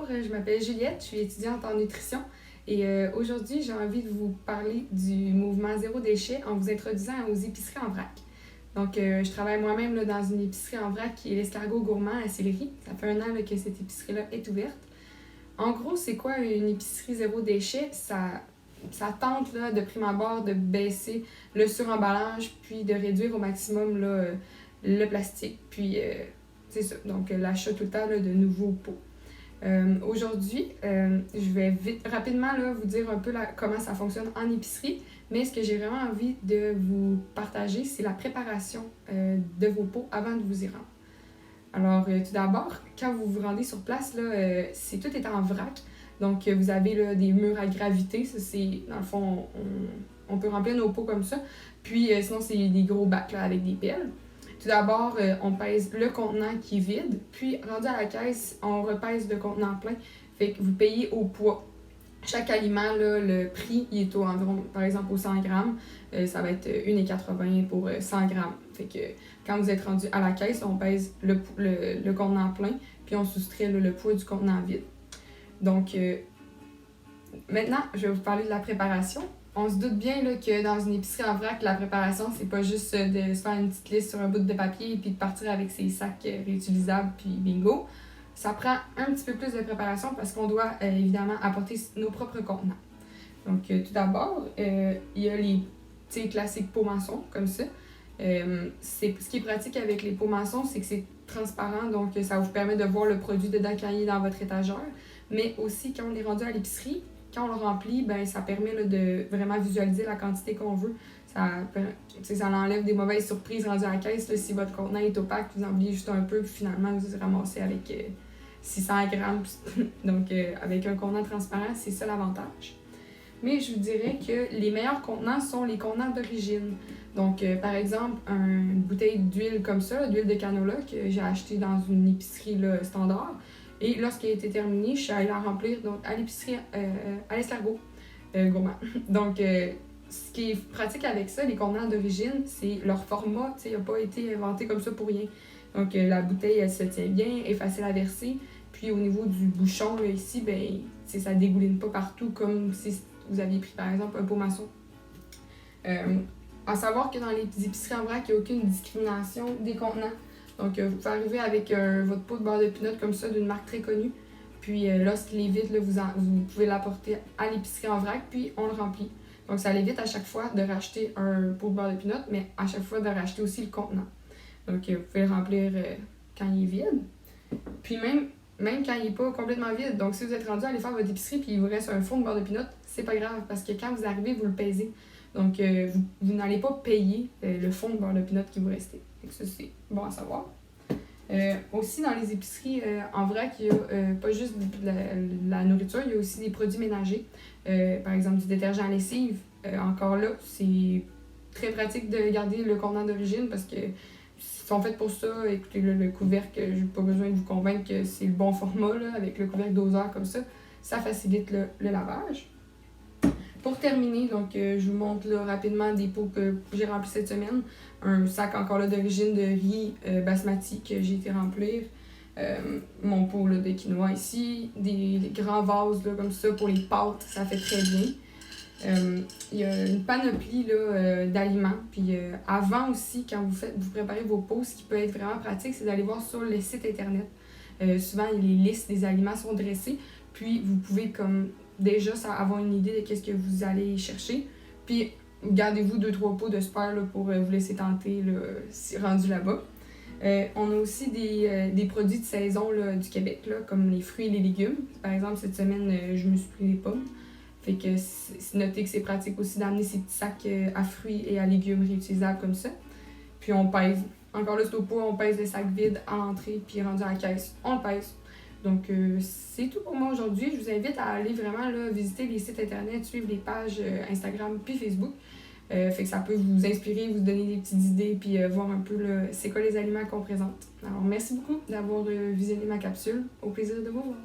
je m'appelle Juliette, je suis étudiante en nutrition et aujourd'hui j'ai envie de vous parler du mouvement zéro déchet en vous introduisant aux épiceries en vrac. Donc je travaille moi-même là, dans une épicerie en vrac qui est l'Escargot Gourmand à Sillery. Ça fait 1 an là, que cette épicerie-là est ouverte. En gros, c'est quoi une épicerie zéro déchet? Ça tente là, de prime abord de baisser le suremballage puis de réduire au maximum là, le plastique. Puis c'est ça, donc l'achat tout le temps là, de nouveaux pots. Aujourd'hui, je vais rapidement là, vous dire un peu comment ça fonctionne en épicerie, mais ce que j'ai vraiment envie de vous partager, c'est la préparation de vos pots avant de vous y rendre. Alors, tout d'abord, quand vous vous rendez sur place, là, tout est en vrac. Donc, vous avez là, des murs à gravité. Ça, c'est, dans le fond, on peut remplir nos pots comme ça. Puis, sinon, c'est des gros bacs là, avec des pelles. Tout d'abord, on pèse le contenant qui est vide. Puis, rendu à la caisse, on repèse le contenant plein. Fait que vous payez au poids. Chaque aliment, là, le prix, il est environ, par exemple, au 100 grammes. Ça va être 1,80 pour 100 grammes. Fait que quand vous êtes rendu à la caisse, on pèse le contenant plein, puis on soustrait là, le poids du contenant vide. Donc, maintenant, je vais vous parler de la préparation. On se doute bien là, que dans une épicerie en vrac, la préparation, c'est pas juste de se faire une petite liste sur un bout de papier et puis de partir avec ses sacs réutilisables, puis bingo. Ça prend un petit peu plus de préparation parce qu'on doit évidemment apporter nos propres contenants. Donc, tout d'abord, il y a les classiques pots maçons, comme ça. Ce qui est pratique avec les pots maçons, c'est que c'est transparent, donc ça vous permet de voir le produit dedans quand il est dans votre étagère. Mais aussi, quand on est rendu à l'épicerie, quand on le remplit, ben, ça permet là, de vraiment visualiser la quantité qu'on veut. Ça enlève des mauvaises surprises rendues à la caisse. Là, si votre contenant est opaque, vous en oubliez juste un peu, puis finalement, vous vous ramassez avec 600 grammes. Donc, avec un contenant transparent, c'est ça l'avantage. Mais je vous dirais que les meilleurs contenants sont les contenants d'origine. Donc, par exemple, une bouteille d'huile comme ça, d'huile de canola que j'ai achetée dans une épicerie là, standard. Et lorsqu'elle a été terminée, je suis allée la remplir donc, à l'épicerie à l'Escargot Gourmand. Donc, ce qui est pratique avec ça, les contenants d'origine, c'est leur format, il n'a pas été inventé comme ça pour rien. Donc, la bouteille, elle se tient bien, est facile à verser. Puis, au niveau du bouchon, là, ici, ben, ça ne dégouline pas partout comme si vous aviez pris, par exemple, un pot maçon. À savoir que dans les épiceries en vrac, il n'y a aucune discrimination des contenants. Donc, vous pouvez arriver avec votre pot de beurre de pinot comme ça, d'une marque très connue. Puis, lorsqu'il est vide, là, vous pouvez l'apporter à l'épicerie en vrac, puis on le remplit. Donc, ça évite à chaque fois de racheter un pot de beurre de pinot, mais à chaque fois de racheter aussi le contenant. Donc, vous pouvez le remplir quand il est vide. Puis, même quand il n'est pas complètement vide. Donc, si vous êtes rendu à aller faire votre épicerie puis il vous reste un fond de beurre de pinot, c'est pas grave parce que quand vous arrivez, vous le pesez. Donc, vous n'allez pas payer le fond de beurre de pinot qui vous reste. Donc, ça, c'est bon à savoir. Aussi, dans les épiceries en vrac, il n'y a pas juste de la nourriture, il y a aussi des produits ménagers. Par exemple, du détergent à lessive. Encore là, c'est très pratique de garder le contenant d'origine parce que sont faits pour ça. Écoutez, là, le couvercle, je n'ai pas besoin de vous convaincre que c'est le bon format, là, avec le couvercle doseur comme ça. Ça facilite le lavage. Pour terminer, donc, je vous montre là, rapidement des pots que j'ai remplis cette semaine. Un sac encore là d'origine de riz basmati que j'ai été remplir. Mon pot là, de quinoa ici. Des grands vases là, comme ça pour les pâtes, ça fait très bien. Il y a une panoplie là, d'aliments. Puis avant aussi, quand vous préparez vos pots, ce qui peut être vraiment pratique, c'est d'aller voir sur le site internet. Souvent, les listes des aliments sont dressées. Puis vous pouvez comme déjà avoir une idée de ce que vous allez chercher. Puis gardez-vous 2-3 pots de spare là, pour vous laisser tenter là, si rendu là-bas. On a aussi des produits de saison là, du Québec, là, comme les fruits et les légumes. Par exemple, cette semaine, je me suis pris des pommes. Fait que c'est noté que c'est pratique aussi d'amener ces petits sacs à fruits et à légumes réutilisables comme ça. Puis on pèse. Encore là, c'est au poids, on pèse les sacs vides à l'entrée, puis rendu à la caisse, on le pèse. Donc, c'est tout pour moi aujourd'hui. Je vous invite à aller vraiment là, visiter les sites internet, suivre les pages Instagram puis Facebook. Fait que ça peut vous inspirer, vous donner des petites idées, puis voir un peu là, c'est quoi les aliments qu'on présente. Alors, merci beaucoup d'avoir visionné ma capsule. Au plaisir de vous voir.